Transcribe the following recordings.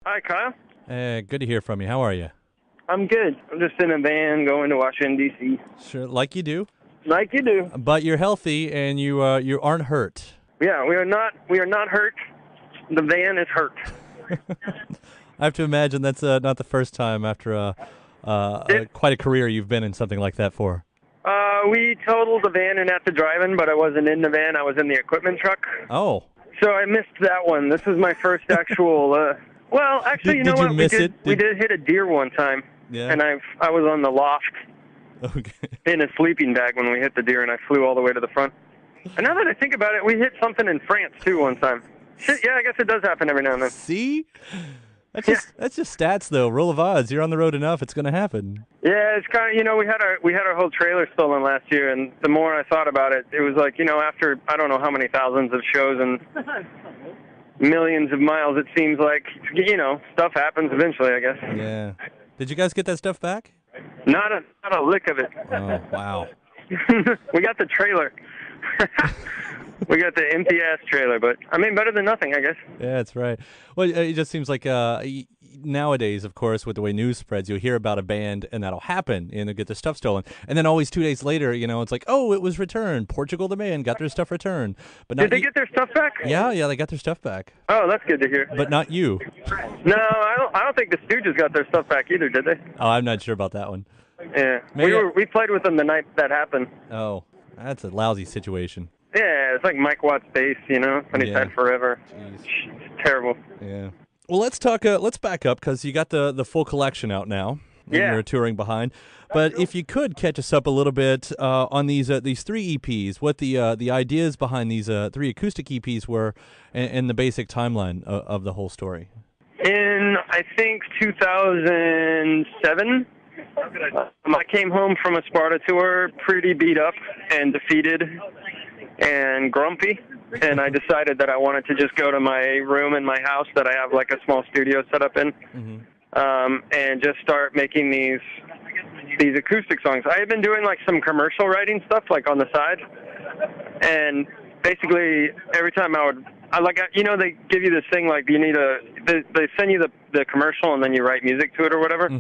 Hi, Kyle. Good to hear from you. How are you? I'm good. I'm just in a van going to Washington, D.C. Sure, like you do. Like you do. But you're healthy and you aren't hurt. Yeah, we are not hurt. The van is hurt. I have to imagine that's not the first time after quite a career you've been in something like that for. We totaled the van and had to drive in, but I wasn't in the van. I was in the equipment truck. Oh, So I missed that one. This is my first actual, well, actually, you know Did you what? miss we did, it? We did hit a deer one time. Yeah. And I was on the loft okay. in a sleeping bag when we hit the deer, and I flew all the way to the front. And now that I think about it, we hit something in France, too, one time. Shit, yeah, I guess it does happen every now and then. See, that's just stats though. Rule of odds. You're on the road enough, it's gonna happen. Yeah, it's kind of, we had our whole trailer stolen last year, and the more I thought about it, it was like, after I don't know how many thousands of shows and millions of miles, it seems like, stuff happens eventually, I guess. Yeah. Did you guys get that stuff back? Not a lick of it. Oh wow. We got the trailer. We got the empty-ass trailer, but, I mean, better than nothing, I guess. Yeah, that's right. Well, it just seems like nowadays, of course, with the way news spreads, you'll hear about a band and that'll happen and they'll get their stuff stolen. And then always 2 days later, it's like, oh, it was returned. Portugal, the band, got their stuff returned. But not Did they get their stuff back? Yeah, they got their stuff back. Oh, that's good to hear. But not you. No, I don't think the Stooges got their stuff back either, did they? Oh, I'm not sure about that one. Yeah. We played with them the night that happened. Oh, that's a lousy situation. Yeah, it's like Mike Watt's bass, and he's had forever. Jeez. It's terrible. Yeah. Well, let's talk. Let's back up because you got the full collection out now. And Yeah. You're touring behind. But if you could catch us up a little bit on these three EPs, what the ideas behind these three acoustic EPs were, and the basic timeline of the whole story. In, I think, 2007, I came home from a Sparta tour pretty beat up and defeated and grumpy, and I decided that I wanted to just go to my room in my house that I have like a small studio set up in, and just start making these acoustic songs. I had been doing like some commercial writing stuff like on the side, and basically every time they give you this thing like they send you the commercial and then you write music to it or whatever.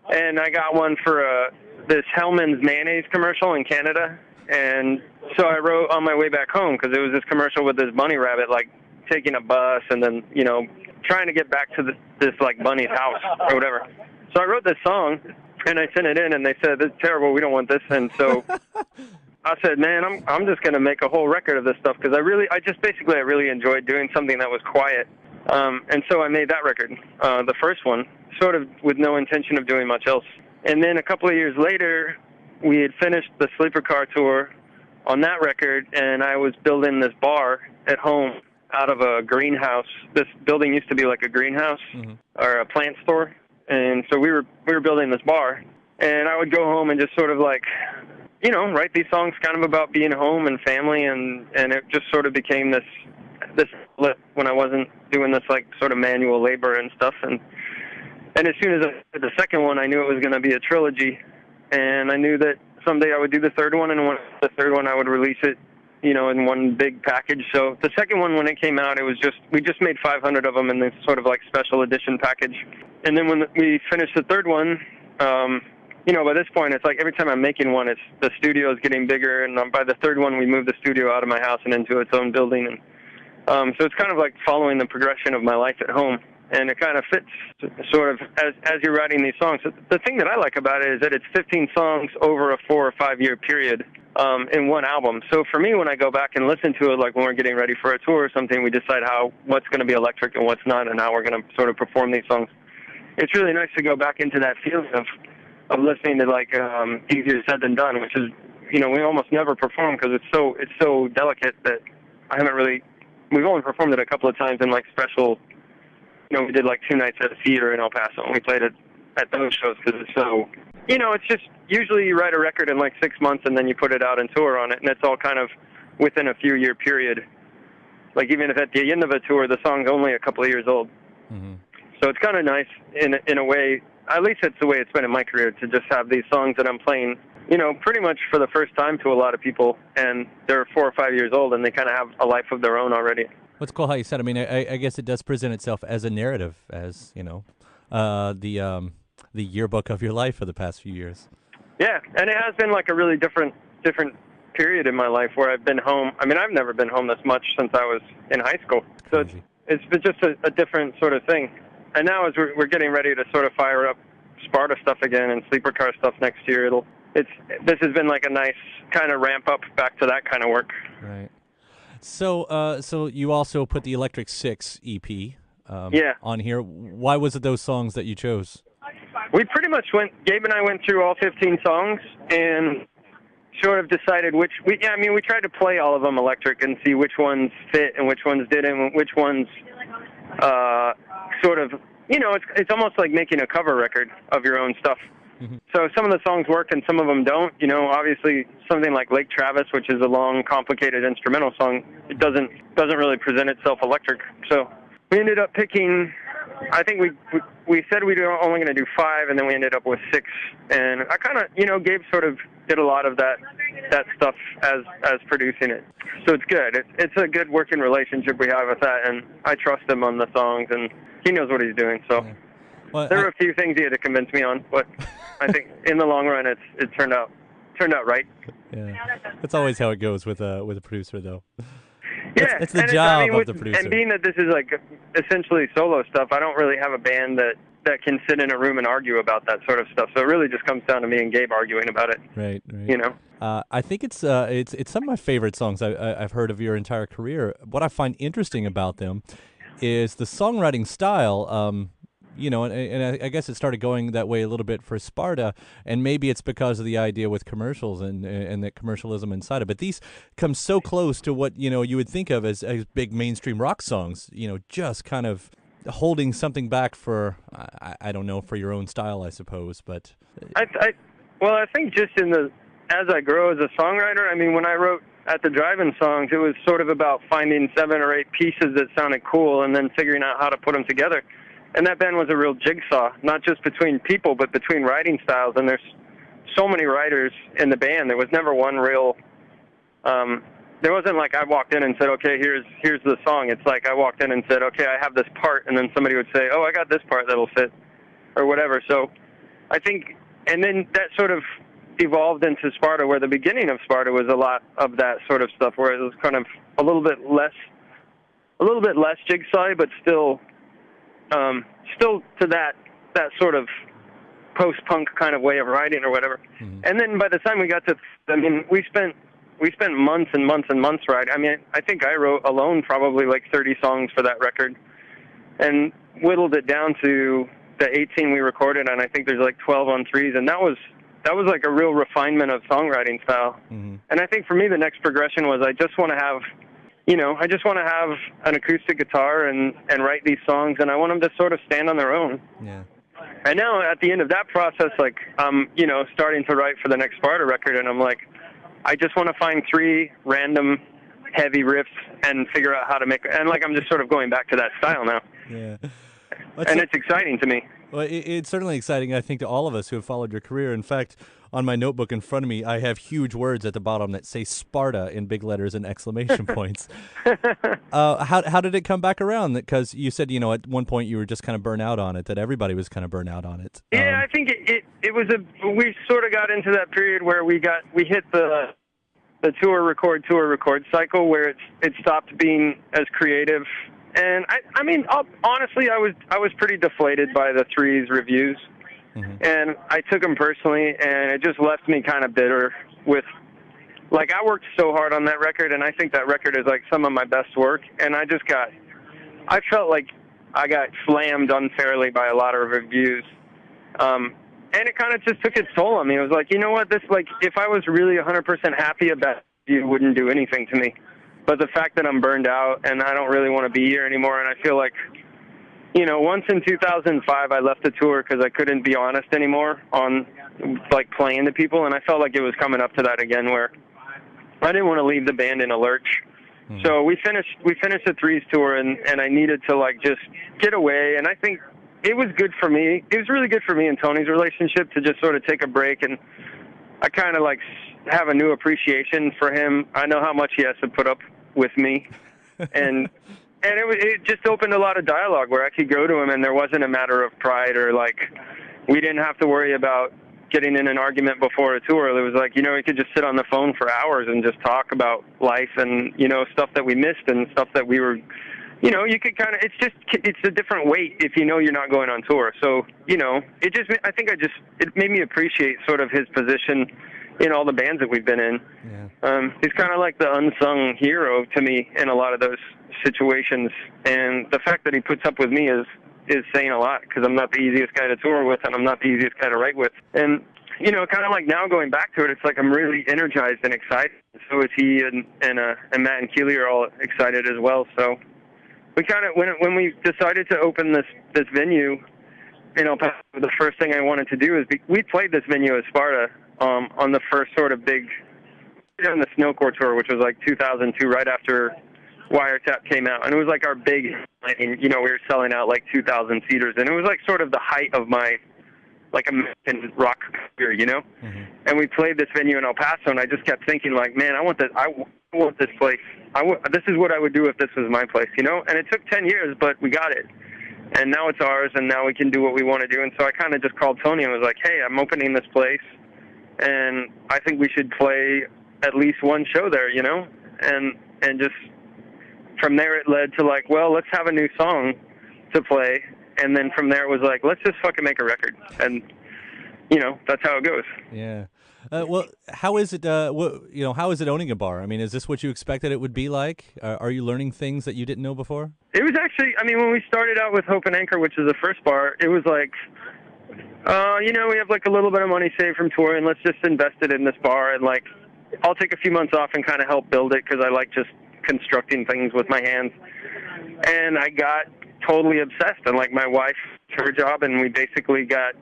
And I got one for this Hellman's mayonnaise commercial in Canada. And so I wrote on my way back home because it was this commercial with this bunny rabbit, like, taking a bus and then, trying to get back to this like, bunny's house or whatever. So I wrote this song, and I sent it in, and they said, this is terrible, we don't want this. And so I said, man, I'm just going to make a whole record of this stuff because I really enjoyed doing something that was quiet. And so I made that record, the first one, sort of with no intention of doing much else. And then a couple of years later, we had finished the Sleeper Car tour on that record, and I was building this bar at home out of a greenhouse. This building used to be like a greenhouse or a plant store, and so we were building this bar. And I would go home and just sort of like, write these songs kind of about being home and family, and it just sort of became this outlet when I wasn't doing this like sort of manual labor and stuff. And as soon as I did the second one, I knew it was going to be a trilogy. And I knew that someday I would do the third one, and the third one I would release it, in one big package. So the second one, when it came out, we just made 500 of them in this sort of like special edition package. And then when we finished the third one, by this point, it's like every time I'm making one, the studio is getting bigger. And by the third one, we moved the studio out of my house and into its own building. And so it's kind of like following the progression of my life at home. And it kind of fits sort of as you're writing these songs. The thing that I like about it is that it's 15 songs over a 4 or 5 year period in one album. So for me, when I go back and listen to it, like when we're getting ready for a tour or something, we decide what's going to be electric and what's not, and how we're going to sort of perform these songs. It's really nice to go back into that feeling of listening to like easier said than done, which is, we almost never perform because it's so delicate that we've only performed it a couple of times in like special. We did like 2 nights at a theater in El Paso, and we played it at those shows because it's so, it's just usually you write a record in like 6 months and then you put it out and tour on it, and it's all kind of within a few year period. Like even if at the end of a tour, the song's only a couple of years old. So it's kind of nice in a way, at least it's the way it's been in my career, to just have these songs that I'm playing, pretty much for the first time to a lot of people, and they're 4 or 5 years old and they kind of have a life of their own already. What's cool how you said. I mean, I guess it does present itself as a narrative, as the yearbook of your life for the past few years. Yeah, and it has been like a really different period in my life where I've been home. I mean, I've never been home this much since I was in high school. So it's been just a different sort of thing. And now as we're getting ready to sort of fire up Sparta stuff again and sleeper car stuff next year, this has been like a nice kind of ramp up back to that kind of work. Right. So you also put the Electric Six EP on here. Why was it those songs that you chose? We pretty much Gabe and I went through all 15 songs and sort of decided we tried to play all of them electric and see which ones fit and which ones didn't, and which ones sort of, it's almost like making a cover record of your own stuff. Mm-hmm. So some of the songs work and some of them don't. Obviously something like Lake Travis, which is a long, complicated instrumental song, it doesn't really present itself electric. So we ended up picking, I think we said we were only going to do 5, and then we ended up with 6. And I kind of, Gabe sort of did a lot of that stuff as producing it. So it's good. It's a good working relationship we have with that, and I trust him on the songs, and he knows what he's doing. So there were a few things he had to convince me on, but I think in the long run, it turned out right. Yeah, that's always how it goes with a producer, though. Yeah, it's the job of the producer. And being that this is like essentially solo stuff, I don't really have a band that can sit in a room and argue about that sort of stuff. So it really just comes down to me and Gabe arguing about it. Right. I think it's some of my favorite songs I've heard of your entire career. What I find interesting about them is the songwriting style. And I guess it started going that way a little bit for Sparta, and maybe it's because of the idea with commercials and that commercialism inside it. But these come so close to what you would think of as big mainstream rock songs. Just kind of holding something back for I don't know, for your own style, I suppose. But I think just as I grow as a songwriter, I mean, when I wrote At the Drive-In songs, it was sort of about finding 7 or 8 pieces that sounded cool and then figuring out how to put them together. And that band was a real jigsaw, not just between people, but between writing styles. And there's so many writers in the band. There was never one real. There wasn't like I walked in and said, "Okay, here's the song." It's like I walked in and said, "Okay, I have this part," and then somebody would say, "Oh, I got this part that'll fit," or whatever. So I think, and then that sort of evolved into Sparta, where the beginning of Sparta was a lot of that sort of stuff, where it was kind of a little bit less jigsaw, but still to that sort of post-punk kind of way of writing or whatever. Mm-hmm. And then by the time we got to, we spent months and months and months writing. I mean, I think I wrote alone probably like 30 songs for that record and whittled it down to the 18 we recorded, and I think there's like 12 on 3s, and that was like a real refinement of songwriting style. Mm-hmm. And I think for me the next progression was I just want to have an acoustic guitar and write these songs, and I want them to sort of stand on their own. Yeah. And now at the end of that process, like, I'm, starting to write for the next Sparta record, and I'm like, I just want to find 3 random heavy riffs and figure out how to make, and like I'm just sort of going back to that style now. Yeah. And it's exciting to me. Well, it's certainly exciting, I think, to all of us who have followed your career. In fact, on my notebook in front of me, I have huge words at the bottom that say Sparta in big letters and exclamation points. How did it come back around? Because you said, at one point you were just kind of burnt out on it, that everybody was kind of burnt out on it. Yeah, I think it was we sort of got into that period where we hit the tour record cycle where it stopped being as creative. And I mean, honestly, I was pretty deflated by the 3's reviews. Mm-hmm. And I took them personally, and it just left me kind of bitter with, like, I worked so hard on that record, and I think that record is, like, some of my best work, and I felt like I got slammed unfairly by a lot of reviews. And it kind of just took its toll on me. It was like, you know what, if I was really 100% happy about it, it wouldn't do anything to me. But the fact that I'm burned out, and I don't really want to be here anymore, and I feel like, once in 2005, I left the tour because I couldn't be honest anymore on, like, playing to people, and I felt like it was coming up to that again where I didn't want to leave the band in a lurch. Mm-hmm. So we finished the 3's tour, and I needed to, like, just get away, and I think it was good for me. It was really good for me and Tony's relationship to just sort of take a break, and I kind of, like, have a new appreciation for him. I know how much he has to put up with me, and And it just opened a lot of dialogue where I could go to him and there wasn't a matter of pride or like we didn't have to worry about getting in an argument before a tour. It was like, you know, we could just sit on the phone for hours and just talk about life and, you know, stuff that we missed and stuff that we were, you know, you could kind of, it's a different weight if you know you're not going on tour. So, you know, it made me appreciate sort of his position in all the bands that we've been in. Yeah. He's kind of like the unsung hero to me in a lot of those situations. And the fact that he puts up with me is saying a lot because I'm not the easiest guy to tour with and I'm not the easiest guy to write with. And, you know, kind of like now going back to it, it's like I'm really energized and excited. So is he and Matt and Keely are all excited as well. So we kind of, when we decided to open this venue, you know, the first thing I wanted to do is we played this venue at Sparta on the first sort of big, on the Snowcore tour, which was like 2002, right after Wiretap came out. And it was like our big, you know, we were selling out like 2,000 seaters. And it was like sort of the height of my, like, American rock career, you know? Mm-hmm. And we played this venue in El Paso, and I just kept thinking, like, man, I want this place. This is what I would do if this was my place, you know? And it took 10 years, but we got it. And now it's ours, and now we can do what we want to do. And so I kind of just called Tony and was like, hey, I'm opening this place, and I think we should play at least one show there, you know? And just from there it led to like, well, let's have a new song to play. And then from there it was like, let's just fucking make a record. And, you know, that's how it goes. Yeah. Well, how is it, how is it owning a bar? I mean, is this what you expected it would be like? Are you learning things that you didn't know before? It was actually, I mean, when we started out with Hope and Anchor, which is the first bar, it was like, you know, we have like a little bit of money saved from touring. Let's just invest it in this bar. And like, I'll take a few months off and kind of help build it because I like just constructing things with my hands. And I got totally obsessed. And like my wife, her job, and we basically got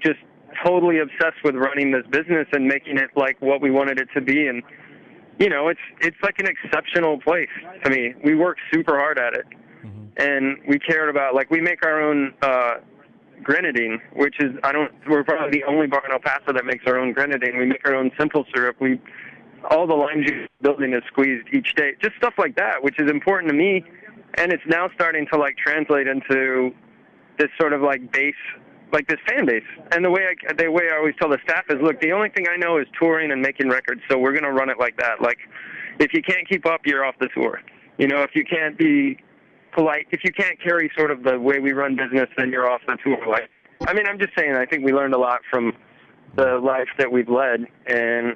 just totally obsessed with running this business and making it like what we wanted it to be. And, you know, it's like an exceptional place to me. We work super hard at it. Mm-hmm. And we cared about, like, we make our own grenadine, which is, we're probably the only bar in El Paso that makes our own grenadine. We make our own simple syrup. All the lime juice building is squeezed each day. Just stuff like that, which is important to me. And it's now starting to like translate into this sort of like base, like this fan base. And the way I always tell the staff is, look, the only thing I know is touring and making records. So we're going to run it like that. Like, if you can't keep up, you're off the tour. You know, if you can't be polite, if you can't carry sort of the way we run business, then you're off the tour. Like, I mean, I'm just saying, I think we learned a lot from the life that we've led. And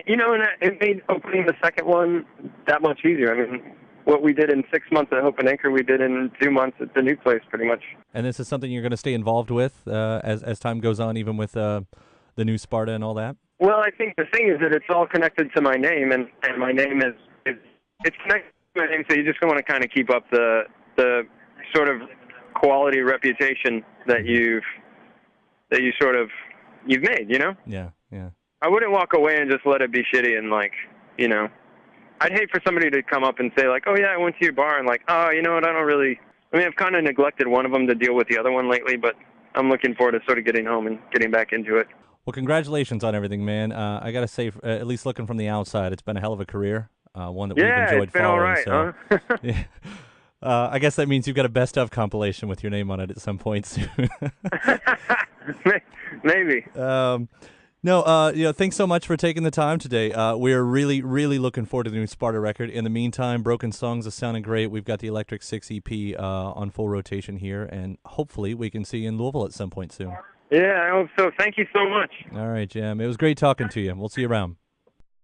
you know, and it made opening the second one that much easier. I mean, what we did in 6 months at Hope and Anchor, we did in 2 months at the new place, pretty much. And this is something you're going to stay involved with as time goes on, even with the new Sparta and all that? Well, I think the thing is that it's all connected to my name, and my name is it's connected to my name, so you just want to kind of keep up the sort of quality reputation that you've made, you know? Yeah, yeah. I wouldn't walk away and just let it be shitty and, like, you know, I'd hate for somebody to come up and say, like, oh, yeah, I went to your bar, and, like, oh, you know what, I've kind of neglected one of them to deal with the other one lately, but I'm looking forward to sort of getting home and getting back into it. Well, congratulations on everything, man. I got to say, at least looking from the outside, it's been a hell of a career, one that we've enjoyed following. Yeah, it's been all right, so, huh? Yeah. I guess that means you've got a best-of compilation with your name on it at some point soon. Maybe. Thanks so much for taking the time today. We're really, really looking forward to the new Sparta record. In the meantime, Broken Songs is sounding great. We've got the Electric 6 EP on full rotation here, and hopefully we can see you in Louisville at some point soon. Yeah, I hope so. Thank you so much. All right, Jim. It was great talking to you. We'll see you around.